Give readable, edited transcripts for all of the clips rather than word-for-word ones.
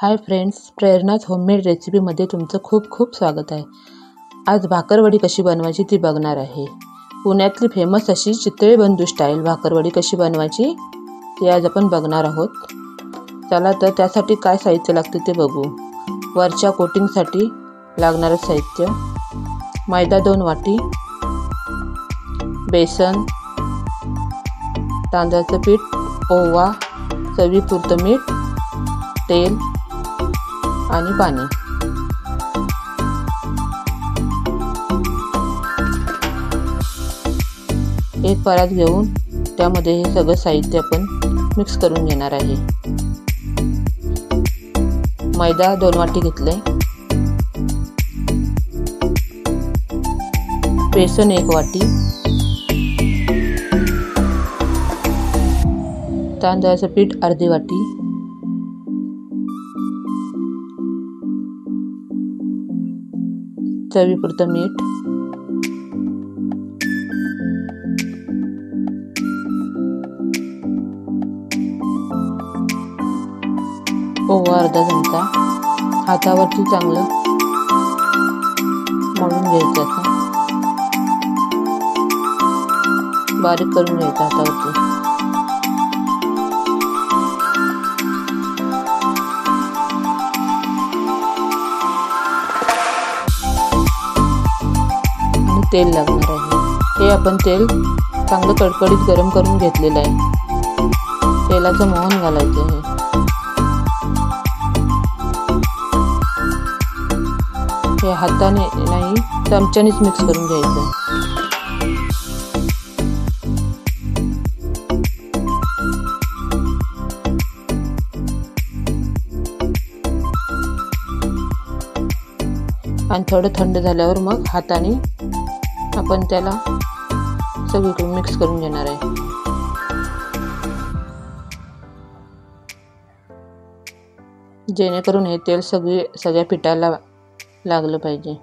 Hi friends, प्रेरणाच homemade रेसिपीमध्ये तुमचं खूप खूप स्वागत आहे। आज भाकरवडी कशी बनवायची ती बघणार आहे। पुण्यातली फेमस अशी चितळे बंधू स्टाईल भाकरवडी कशी बनवायची ती आज आपण बघणार आहोत। चला तर त्यासाठी काय साहित्य लागते ते बघू। वरच्या कोटिंगसाठी लागणारे साहित्य: मैदा 2 वाटी, बेसन, तांदळाचं पीठ, ओवा, चवीपुरतं मीठ, तेल आणि पाणी। एक परात घेऊन त्यामध्ये हे सगळं साहित्य आपण मिक्स करून घेणार आहे। मैदा 2 वाटी घेतले, बेसन 1 वाटी, तांदळाचं पीठ अर्धी वाटी, चवीपुरतं मीठ, ओवा अर्धा चमचा। हातावरती चांगलं मळून घ्यायचं, असं बारीक करून घ्यायचं हातावरती। तेल लागणार आहे। हे आपण तेल चांगलं कडकडीत गरम करून घेतलेलं आहे। तेलाचं मोहन घालायचं आहे। हे हाताने नाही चमच्यानेच मिक्स करून घ्यायचं। आणि थोडं थंड झाल्यावर मग हाताने आपण त्याला सगळीकडून मिक्स करून घेणार आहे। जेणेकरून हे तेल सगळ्या पिठाला लागलं पाहिजे।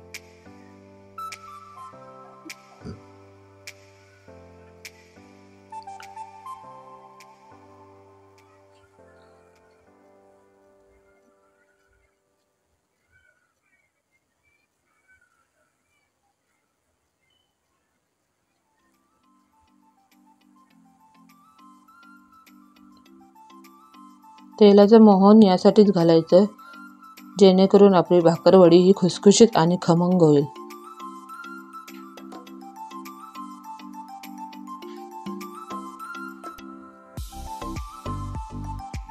तेलाचं मोहन यासाठीच घालायचं जेणेकरून आपली भाकरवडी ही खुसखुशीत आणि खमंग होईल।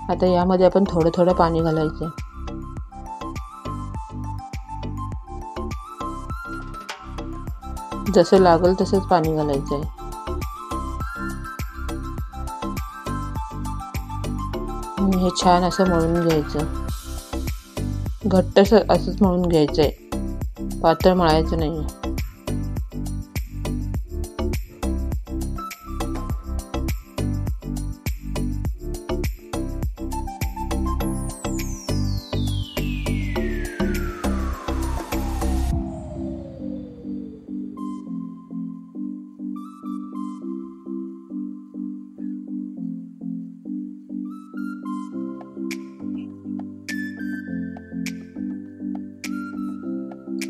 आता यामध्ये आपण थोडं थोडं पाणी घालायचं। जसं लागेल तसंच पाणी घालायचं आहे। हे छान असं मळून घ्यायचं, घट्ट असंच मळून घ्यायचंय, पातळ मळायचं नाही।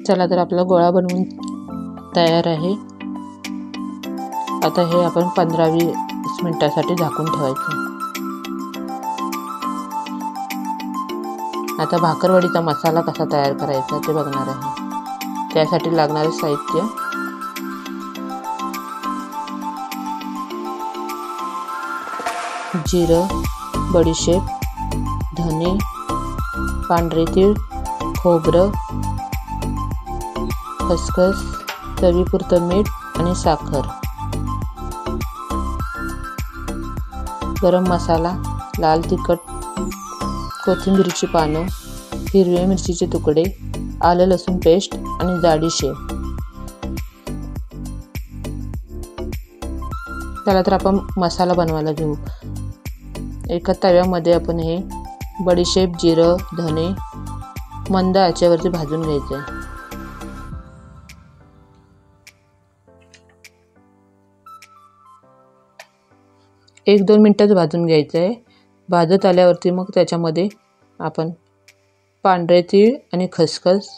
चला तर आपला गोळा बनवून तयार आहे। आता हे आपण 15-20 मिनिटांसाठी झाकून ठेवायचं। आता भाकरवडीचा मसाला कसा तयार करायचा ते बघणार आहे। त्यासाठी लागणारे साहित्य: जिरं, बडीशेप, धने, पांढरे तीळ, खोबरं, खसखस, चवीपुरतं मीठ आणि साखर, गरम मसाला, लाल तिखट, कोथिंबीरची पानं, हिरव्या मिरचीचे तुकडे, आलं लसूण पेस्ट आणि जाडी शेव। चला तर आपण मसाला बनवायला घेऊ। एका तव्यामध्ये आपण हे बडीशेप, जिरं, धने मंद आचेवरती भाजून घ्यायचे। 1-2 मिनिटात भाजून घ्यायचं आहे। भाजत आल्यावरती मग त्याच्यामध्ये आपण पांढरे तीळ आणि खसखस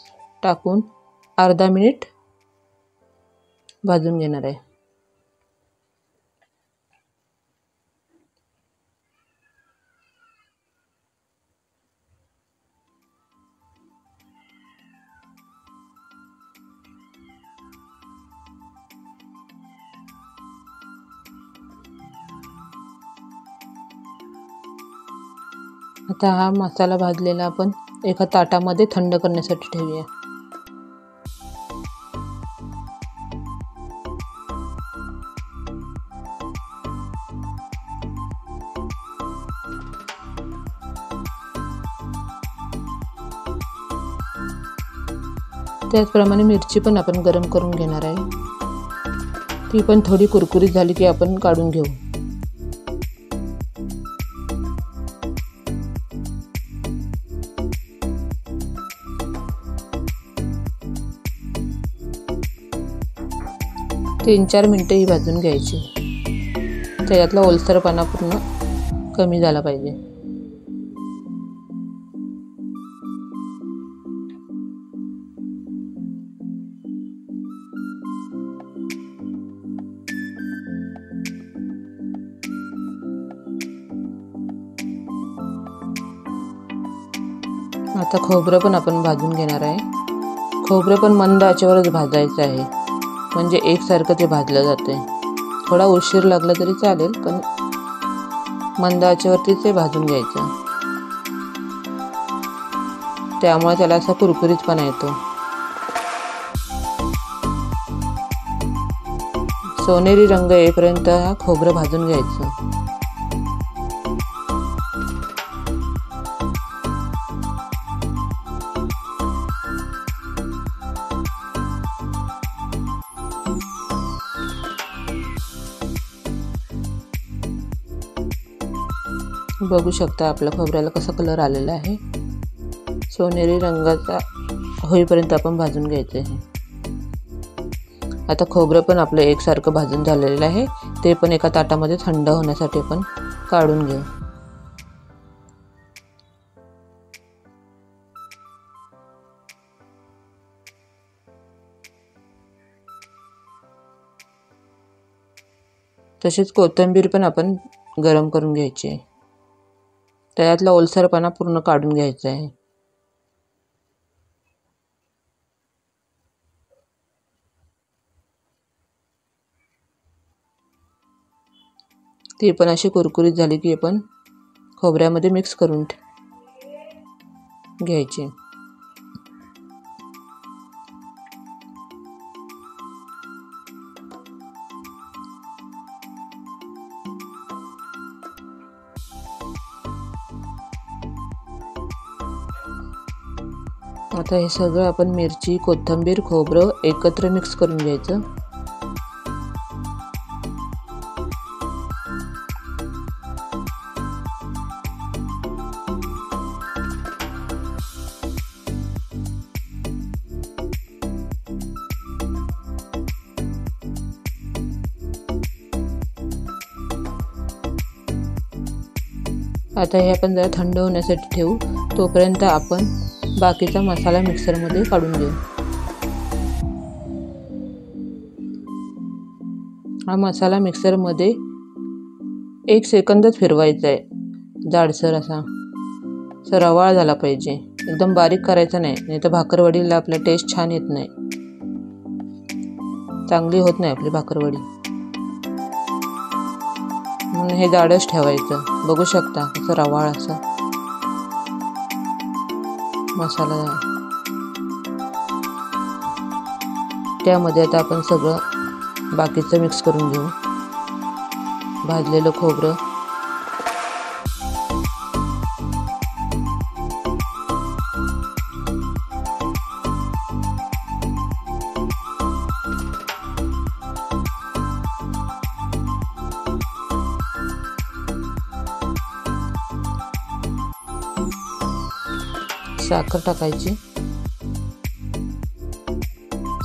टाकून अर्धा मिनिट भाजून घेणार आहे. आता हा मसाला भाजलेला आपण एका ताटामध्ये थंड करण्यासाठी ठेवूया. त्याचप्रमाणे मिरची पण आपण गरम करून घेणार आहे. ती पण थोडी कुरकुरीत झाली की आपण काढून घेऊ. तीन 4 मिनटं ही भाजून घ्यायची. त्याच्यातला ओलसरपणा पूर्ण कमी झाला पाहिजे. आता खोबरं पण आपण भाजून घेणार आहे. खोबरं पण मंद आचेवरच भाजायचं आहे, म्हणजे एकसारखं ते भाजलं जाते. थोडा उशीर लागला तरी चालेल, पण मंद आचेवरती ते भाजून घ्यायचं. त्यामुळे त्याला असा कुरकुरीतपणा येतो. सोनेरी रंग येईपर्यंत खोबरं भाजून घ्यायचं. बघू शकता आपल्या खोबऱ्याला कसा कलर आलेला आहे. सोनेरी रंगाचा होईपर्यंत आपण भाजून घ्यायचे आहे. आता खोबरं पण आपलं एकसारखं भाजून झालेलं आहे. ते पण एका ताटामध्ये थंड होण्यासाठी आपण काढून घेऊ. तसेच कोथिंबीर पण आपण गरम करून घ्यायची आहे. त्यातला ओलसरपणा पूर्ण काढून घ्यायचा आहे. ती पण अशी कुरकुरीत झाली की आपण खोबऱ्यामध्ये मिक्स करून घ्यायची. आता हे सगळं आपण मिरची, कोथिंबीर, खोबरं एकत्र मिक्स करून घ्यायचं. आता हे आपण जरा थंड होण्यासाठी ठेवू. तोपर्यंत आपण बाकीचा मसाला मिक्सरमध्ये काढून घेऊ. हा मसाला मिक्सरमध्ये 1 सेकंदच फिरवायचा आहे. जाडसर असा रवाळ झाला पाहिजे. एकदम बारीक करायचा नाही, नाही तर भाकरवडीला आपला टेस्ट छान येत नाही, चांगली होत नाही आपली भाकरवडी. म्हणून हे जाडच ठेवायचं. बघू शकता कसं रवाळ असा मसाला. त्यामध्ये आता आपण सगळं बाकीचं मिक्स करून घेऊ. भाजलेलं खोबरं, साखर टाकायची,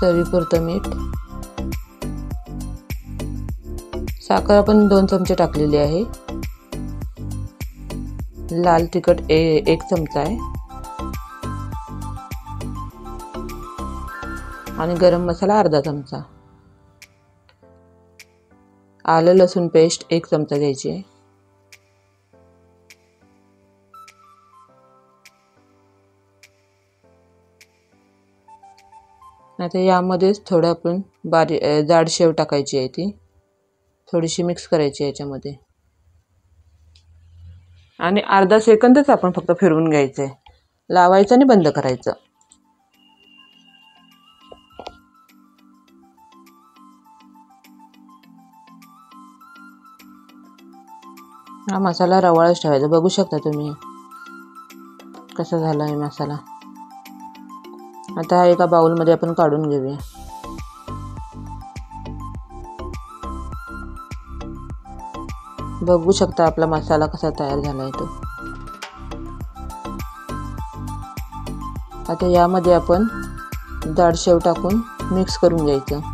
चवीपुरतं मीठ. साखर आपण 2 चमचे टाकलेली आहे. लाल तिखट 1 चमचा आहे. आणि गरम मसाला अर्धा चमचा, आलं लसूण पेस्ट 1 चमचा घ्यायची आहे. आता यामध्येच थोडं आपण जाड शेव टाकायची आहे, ती थोडीशी मिक्स करायची आहे याच्यामध्ये आणि अर्धा सेकंदच आपण फक्त फिरवून घ्यायचं आहे, लावायचं आणि बंद करायचं. हा मसाला रवाळच ठेवायचा. बघू शकता तुम्ही कसा झाला आहे मसाला. आता हा एका बाउलमध्ये आपण काढून घेऊया. बघू शकता आपला मसाला कसा तयार झाला आहे तो. आता यामध्ये आपण जाड शेव टाकून मिक्स करून घ्यायचं.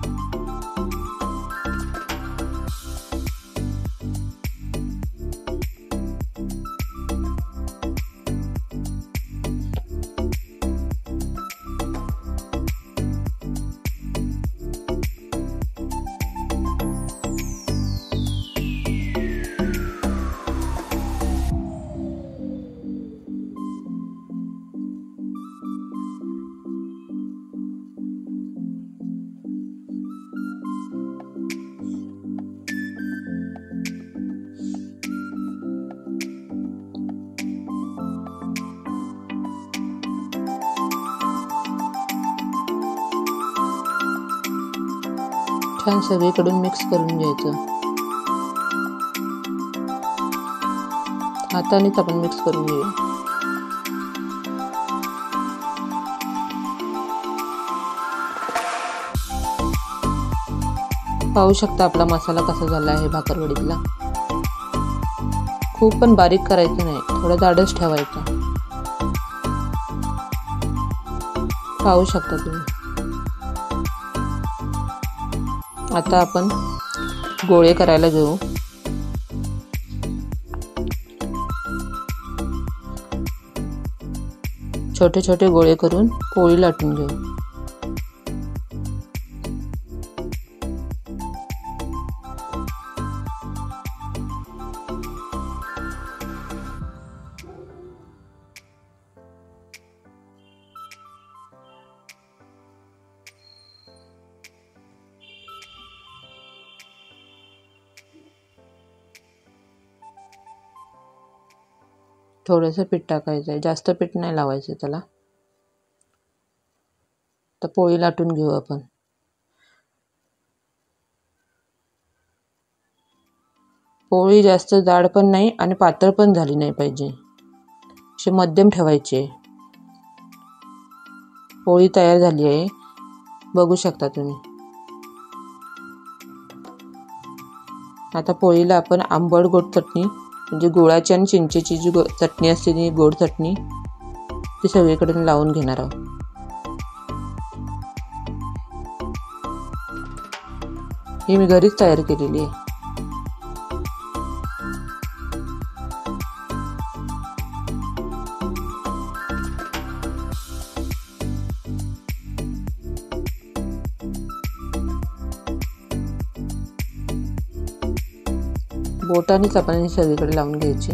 छान सगळीकडून मिक्स करून घ्यायचं. हातानेच आपण मिक्स करून घेऊया. पाहू शकता आपला मसाला कसा झाला आहे भाकरवडीतला. खूप पण बारीक करायचं नाही, थोडा जाडच ठेवायचा. पाहू शकता तुम्ही. आता आपण गोळे करायला घेऊ. छोटे छोटे गोळे करून पोळी लाटून घेऊ. थोडंसं पीठ टाकायचं आहे, जास्त पीठ नाही लावायचं त्याला. तर पोळी लाटून घेऊ आपण. पोळी जास्त जाड पण नाही आणि पातळ पण झाली नाही पाहिजे, अशी मध्यम ठेवायची आहे. पोळी तयार झाली आहे, बघू शकता तुम्ही. आता पोळीला आपण आंबट गोड चटणी, म्हणजे गुळाची आणि चिंचेची जी चटणी असते ती गोड चटणी, ती सगळीकडे लावून घेणार आहोत. ही मी घरीच तयार केलेली आहे. बोटानेच आपण सगळीकडे लावून घ्यायची.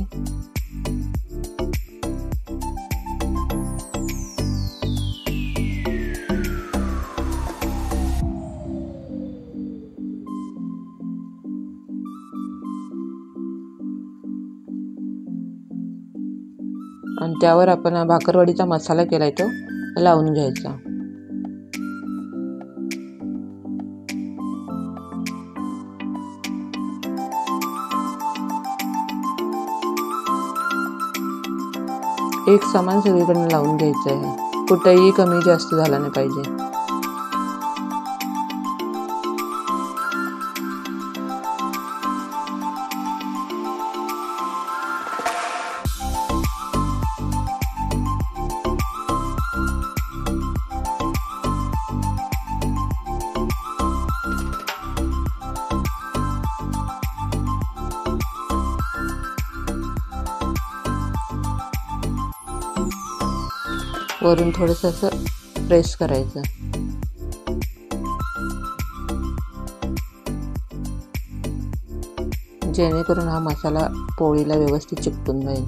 आणि त्यावर आपण भाकरवडीचा मसाला केलाय तो लावून घ्यायचा. एक समान सगळीकडे लावून घ्यायचं आहे, कुठेही कमी जास्त झाला नाही पाहिजे. वरून थोडंसं असं प्रेस करायचं. जेणेकरून हा मसाला पोळीला व्यवस्थित चिकटून जाईल.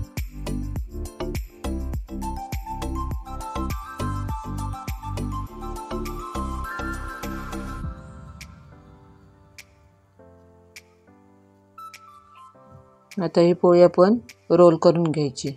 आता ही पोळी आपण रोल करून घ्यायची.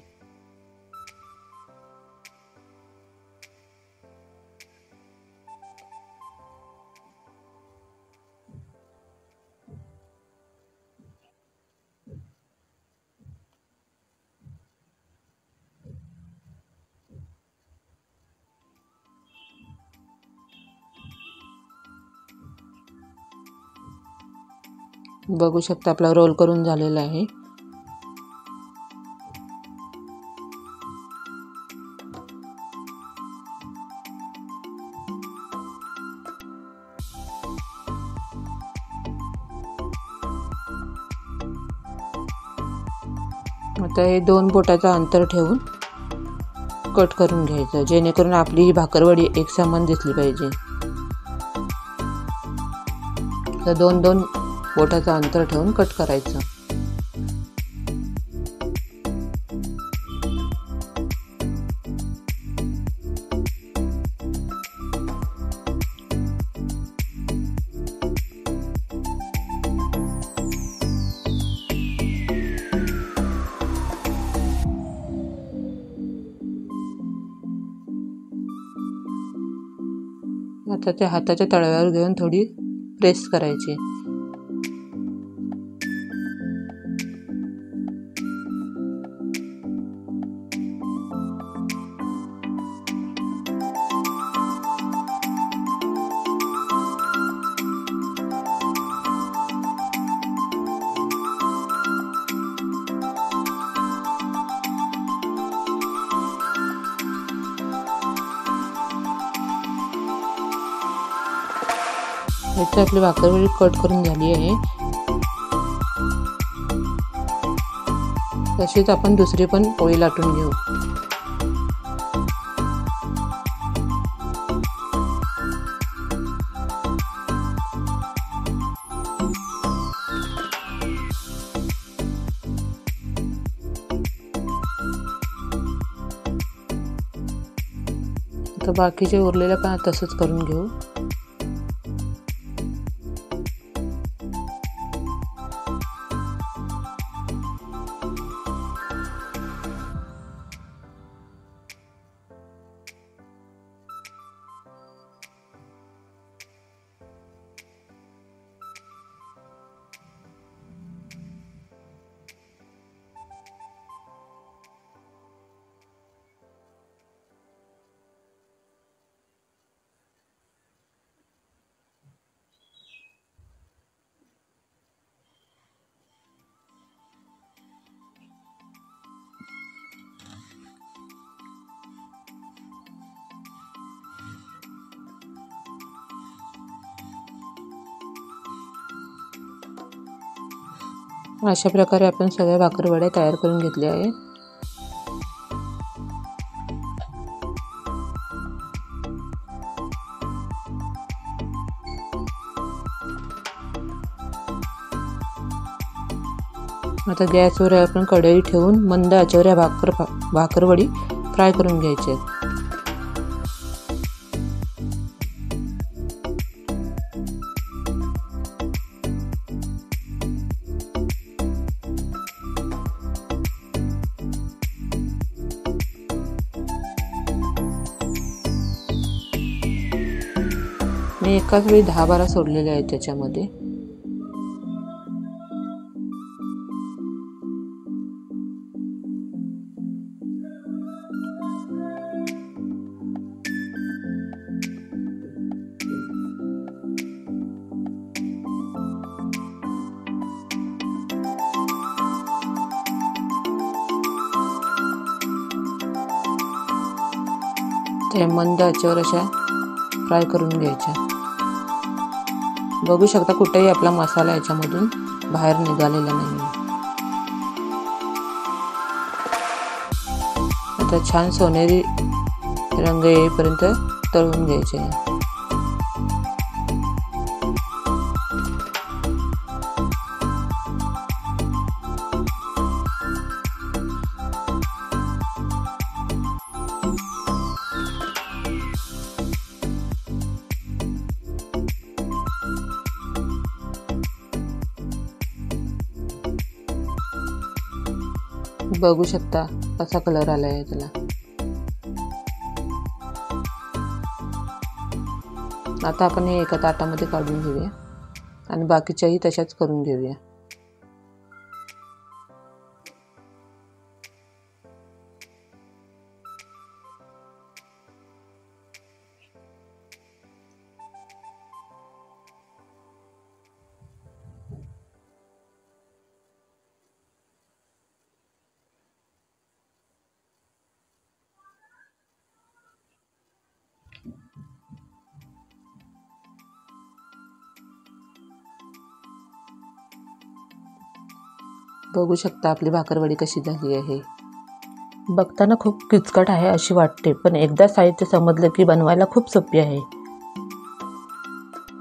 बघू शकता आपला रोल करून झालेला आहे. आता हे 2 बोटाचं अंतर ठेवून कट करून घ्यायचं, जेणेकरून आपली ही भाकरवडी एकसमान दिसली पाहिजे. तर 2-2 बोटाचं अंतर ठेवून कट करायचं. आता ते हाताच्या तळव्यावर घेऊन थोडी प्रेस करायची. इथे आपली भाकरवडी कट करून झाली आहे. तशीच आपण दुसरी पण पोळी लाटून घेऊ. तर बाकीचे उरलेले पण तसंच करून घेऊ. अशा प्रकारे आपण सगळ्या भाकरवड्या तयार करून घेतल्या आहे. आता गॅसवर आपण कढई ठेवून मंद आचेवर या भाकरवडी फ्राय करून घ्यायचे. मी एकाच वेळी 10-12 सोडलेले आहेत त्याच्यामध्ये. ते मंद आचेवर अशा फ्राय करून घ्यायच्या. बघू शकता कुठेही आपला मसाला याच्यामधून बाहेर निघालेला नाही. आता छान सोनेरी रंग येईपर्यंत तळून घ्यायचे. बघू शकता कसा कलर आला आहे त्याला. आता आपण हे एका ताटामध्ये काढून घेऊया आणि बाकीच्याही तशाच करून घेऊया. बघू शकता आपली भाकरवडी कशी झाली आहे. बघताना खूप किचकट आहे अशी वाटते, पण एकदा साहित्य समजलं की बनवायला खूप सोपी आहे.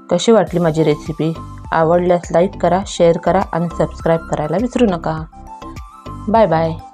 कशी वाटली माझी रेसिपी? आवडल्यास लाईक करा, शेअर करा आणि सबस्क्राईब करायला विसरू नका. Bye bye.